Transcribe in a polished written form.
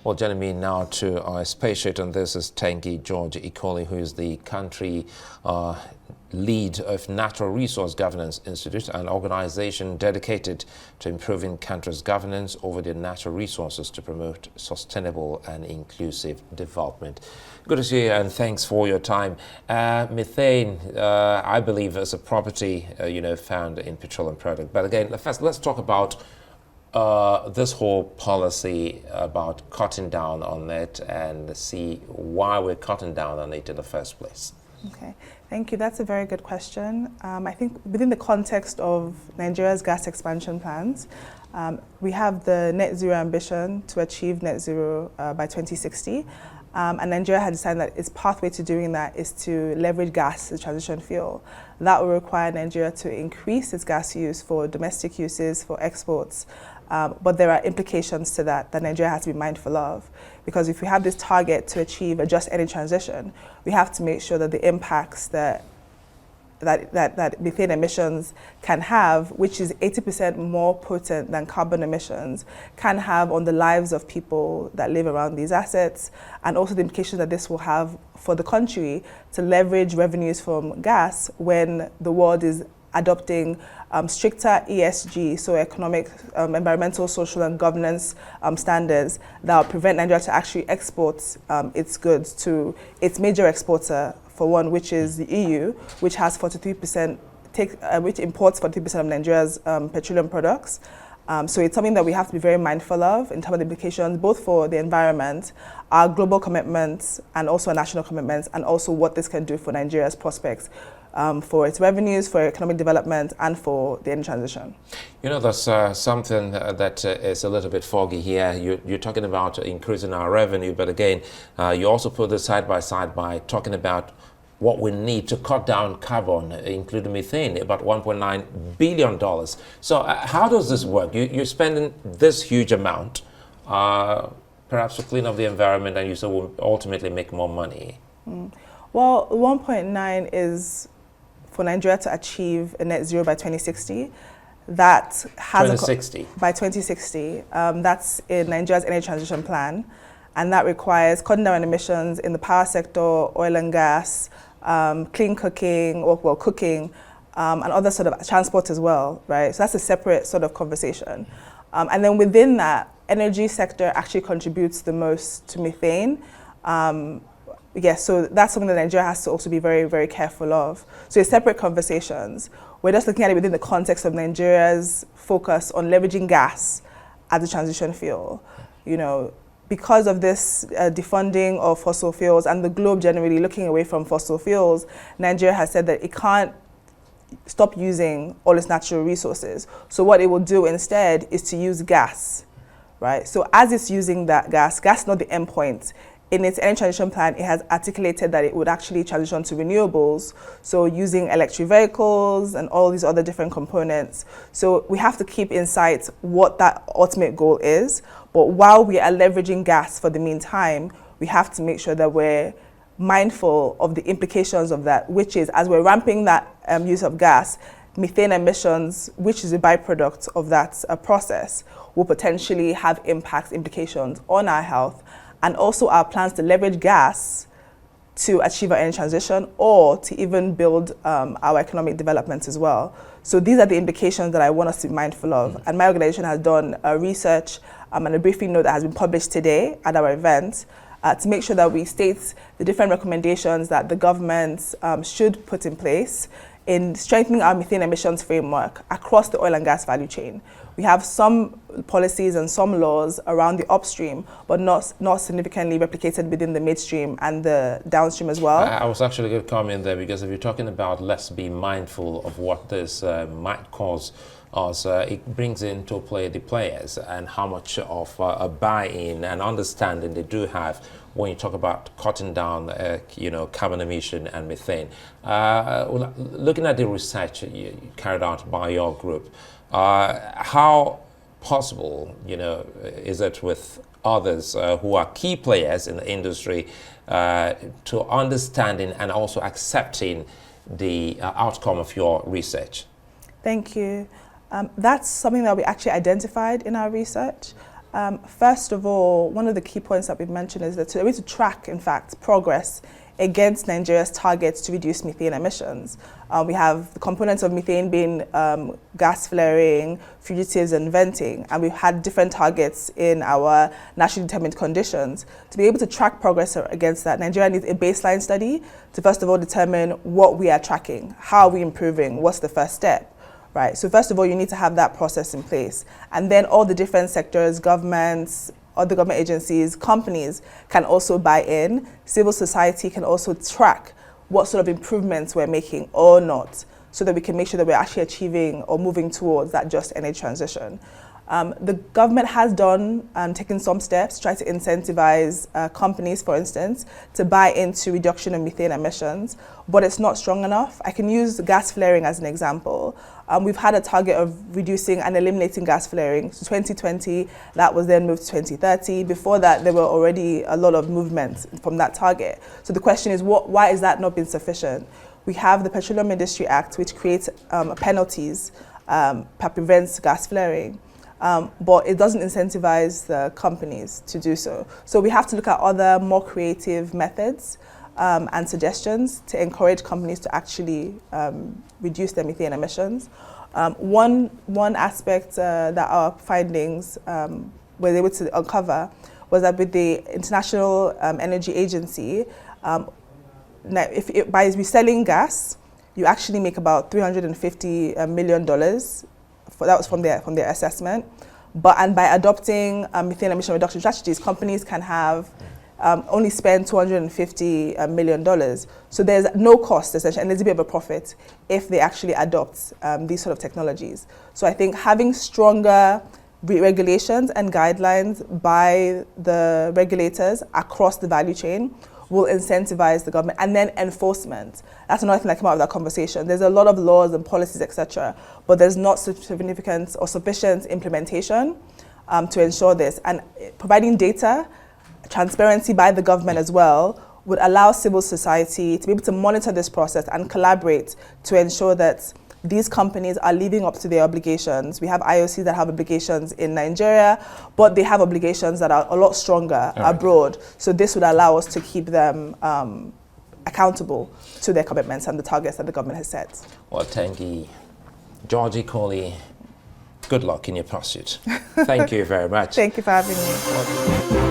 Well, joining me now to expatiate on this is Tengi George-Ikoli, who is the country lead of Natural Resource Governance Institute, an organization dedicated to improving countries' governance over their natural resources to promote sustainable and inclusive development. Good to see you, and thanks for your time. Methane, I believe, is a property found in petroleum product. But again, first, let's talk about this whole policy about cutting down on it and see why we're cutting down on it in the first place. Okay, thank you. That's a very good question. I think within the context of Nigeria's gas expansion plans, we have the net zero ambition to achieve net zero by 2060. And Nigeria had decided that its pathway to doing that is to leverage gas as a transition fuel. That will require Nigeria to increase its gas use for domestic uses, for exports. But there are implications to that Nigeria has to be mindful of. Because if we have this target to achieve a just energy transition, we have to make sure that the impacts that methane emissions can have, which is 80% more potent than carbon emissions, can have on the lives of people that live around these assets, and also the implications that this will have for the country to leverage revenues from gas when the world is adopting stricter ESG, so economic, environmental, social and governance standards that will prevent Nigeria to actually export its goods to its major exporter, for one, which is the EU, which has 43%, which imports 43% of Nigeria's petroleum products. So it's something that we have to be very mindful of in terms of the implications, both for the environment, our global commitments, and also our national commitments, and also what this can do for Nigeria's prospects, for its revenues, for economic development, and for the energy transition. You know, there's something that is a little bit foggy here. You're talking about increasing our revenue, but again, you also put this side by side by talking about what we need to cut down carbon, including methane, about $1.9 billion. So how does this work? You're spending this huge amount, perhaps to clean up the environment, and you say will ultimately make more money. Well, 1.9 is for Nigeria to achieve a net zero by 2060. That has 2060. By 2060. That's in Nigeria's energy transition plan, and that requires cutting down emissions in the power sector, oil and gas, clean cooking, or cooking, and other sort of transport as well, right? So that's a separate sort of conversation. And then within that, energy sector actually contributes the most to methane. Yes, so that's something that Nigeria has to also be very, very careful of. So it's separate conversations. We're just looking at it within the context of Nigeria's focus on leveraging gas as a transition fuel. You know, because of this defunding of fossil fuels and the globe generally looking away from fossil fuels, Nigeria has said that it can't stop using all its natural resources. So what it will do instead is to use gas, right? So as it's using that gas is not the end point. In its energy transition plan, it has articulated that it would actually transition to renewables, so using electric vehicles and all these other different components. So we have to keep in sight what that ultimate goal is, but while we are leveraging gas for the meantime, we have to make sure that we're mindful of the implications of that, which is, as we're ramping that use of gas, methane emissions, which is a byproduct of that process, will potentially have implications on our health, and also our plans to leverage gas to achieve our energy transition or to even build our economic development as well. So these are the implications that I want us to be mindful of. And my organization has done research and a briefing note that has been published today at our event to make sure that we state the different recommendations that the government should put in place in strengthening our methane emissions framework across the oil and gas value chain. We have some policies and some laws around the upstream, but not significantly replicated within the midstream and the downstream as well. I was actually going to come in there because if you're talking about let's be mindful of what this might cause us, it brings into play the players and how much of a buy-in and understanding they do have when you talk about cutting down, carbon emission and methane. Looking at the research carried out by your group, how possible, is it with others who are key players in the industry to understanding and also accepting the outcome of your research? Thank you. That's something that we actually identified in our research. First of all, one of the key points that we've mentioned is that to be able to track, in fact, progress against Nigeria's targets to reduce methane emissions. We have the components of methane being gas flaring, fugitives and venting, and we've had different targets in our nationally determined conditions. To be able to track progress against that, Nigeria needs a baseline study to first of all determine what we are tracking, how are we improving, what's the first step. Right, so first of all, you need to have that process in place. And then all the different sectors, governments, other government agencies, companies can also buy in. Civil society can also track what sort of improvements we're making or not, so that we can make sure that we're actually achieving or moving towards that just energy transition. The government has taken some steps to try to incentivize companies, for instance, to buy into reduction of methane emissions, but it's not strong enough. I can use gas flaring as an example. We've had a target of reducing and eliminating gas flaring. So 2020, that was then moved to 2030. Before that, there were already a lot of movement from that target. So the question is, why is that not been sufficient? We have the Petroleum Industry Act, which creates penalties that prevents gas flaring. But it doesn't incentivize the companies to do so. So we have to look at other more creative methods and suggestions to encourage companies to actually reduce their methane emissions. One aspect that our findings were able to uncover was that with the International Energy Agency, by reselling gas, you actually make about $350 million. That was from their assessment. And by adopting methane emission reduction strategies, companies can have only spend $250 million. So there's no cost, essentially, and there's a bit of a profit if they actually adopt these sort of technologies. So I think having stronger regulations and guidelines by the regulators across the value chain will incentivize the government, and then enforcement. That's another thing that came out of that conversation. There's a lot of laws and policies, etc., but there's not significant or sufficient implementation to ensure this. And providing data, transparency by the government as well, would allow civil society to be able to monitor this process and collaborate to ensure that these companies are living up to their obligations. We have IOCs that have obligations in Nigeria, but they have obligations that are a lot stronger abroad. So this would allow us to keep them accountable to their commitments and the targets that the government has set. Well, Tengi, George-Ikoli, good luck in your pursuit. Thank you very much. Thank you for having me.